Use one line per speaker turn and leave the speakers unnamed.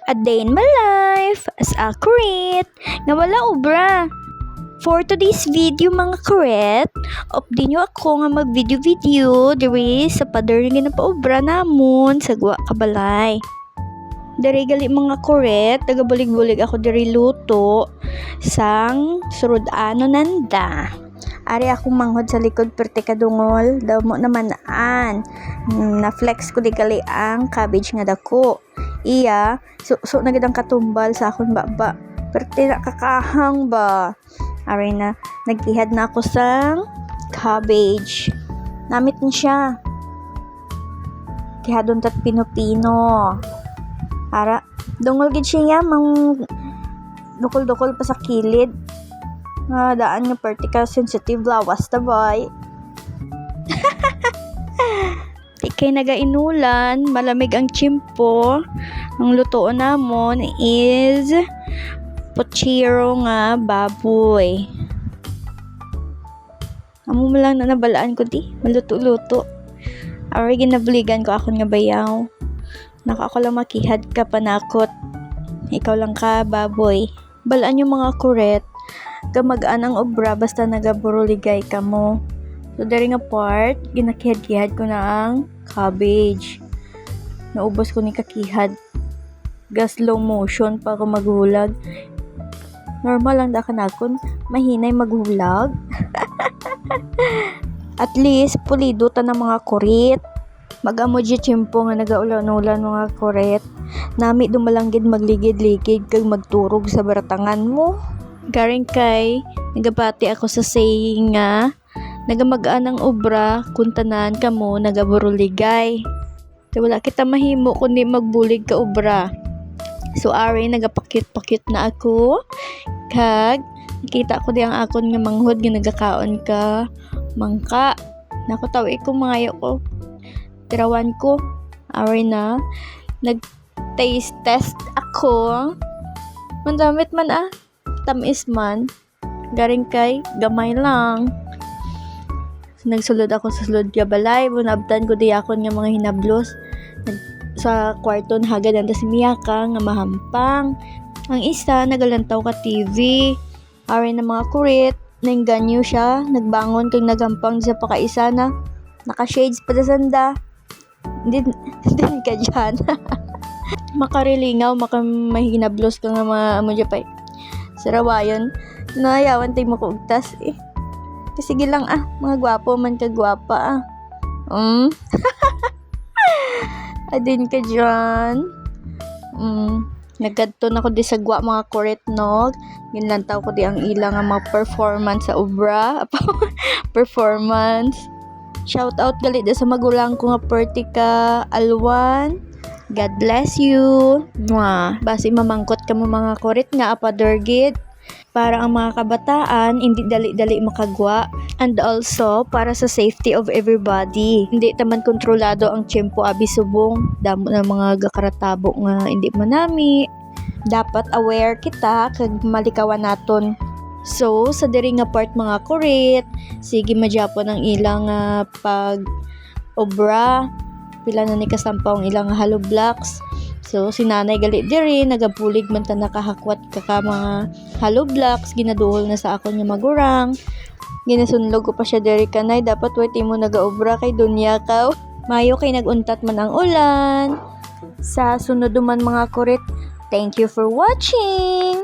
A day in my life as a kuret nga wala obra. For today's video mga kuret, update nyo ako nga mag-video diri sa pader nga napaobra namon sa Gwa Kabalay. Diri gali mga kuret, tagabulig-bulig ako diri luto sang surud-ano nanda. Ari akong manghod sa likod perti kadungol, daw mo naman na-flex ko di gali ang cabbage nga dako. Iya, so nagidang katumbal sa akong baba. Perti nakakahang ba? Ari na, nagkihad na ako sa cabbage. Namit na siya. Kihadon tat pino-pino. Ara, dungol gid siya mang dukol-dukol pa sa kilid. Daan nga perti ka sensitive lawas ta boy. Ikay nagainulan, malamig ang tsimpo. Ang lutoon namon is pochiro nga baboy. Amo mo lang na nabalaan ko di, maluto-luto. Ari ginabligan ko akon nga bayaw. Naka ako lang makihad ka panakot. Ikaw lang ka baboy. Balaan yung mga kuret, gamagaan ang obra basta nagaburuligay ka mo. So dari nga part, ginakihad-kihad ko na ang cabbage. Naubos ko ni kakihad. Slow motion pa ako maghulag. Normal lang da kanakon, mahinay maghulag. At least, pulido ta ng mga kurit. Mag-amoji tsimpo nga nagaulan-ulan mga kurit. Nami dumalanggid magligid-ligid kag magturog sa baratangan mo. Garing kay, nagabati ako sa saying nga, nagamagaan ang obra kung tanan ka mo nagaburuligay. So, wala kita mahimo kundi magbulig ka obra. So ari nagapakit-pakit na ako kag nakita ko di ang akon nga manghod nga nagakaon ka mangka. Nako tawi ko mga ko. Tirawan ko. Ari na nag-taste test ako. Mandamit man tamis man. Garing kay gamay lang. Nagsulod ako sa sulod Kabalay, bunabtan ko di akon nga mga hinablos. Sa kwarto hagad anda si Miyaka nga mahampang. Ang isa nagalantaw ka TV. Ari na mga kurit, nainganyo siya, nagbangon kag nagampang sa pakaisa na naka-shades pa da sanda. Din ka dyan. Makarilingaw, mahinablos ka nga mga amo dyan pa. Sarawayon, nayawan tayo makugtas eh. Sige lang mga gwapo man ka gwapa Adin ka dyan. Nagkadto na ko di sa Gwa mga kuret nog. Ginlantaw ko di ang ilang mga performance sa obra. Performance. Shout out gali sa magulang ko nga perti ka Alwan. God bless you. Basi mamangkot ka mo mga kuret nga apadergid. Para ang mga kabataan hindi dali-dali makagwa, and also para sa safety of everybody. Hindi taman kontrolado ang tiyempo abi subong, damo na mga gakaratabok nga hindi manami. Dapat aware kita kag malikawan naton. So sa diri nga part mga kurit, sige magyapon ang ilang pag obra, pila na ni kasampaw ang ilang hollow blocks. So, si nanay galit diri, nagabulig man ta nakahakwat ka mga hollow blocks, ginaduhol na sa akon nga magurang. Ginasunlog ko pa siya diri kanay, dapat wati mo nagaobra kay dunya ka. Mayo kay naguntat man ang ulan. Sa sunod man mga kurit, thank you for watching!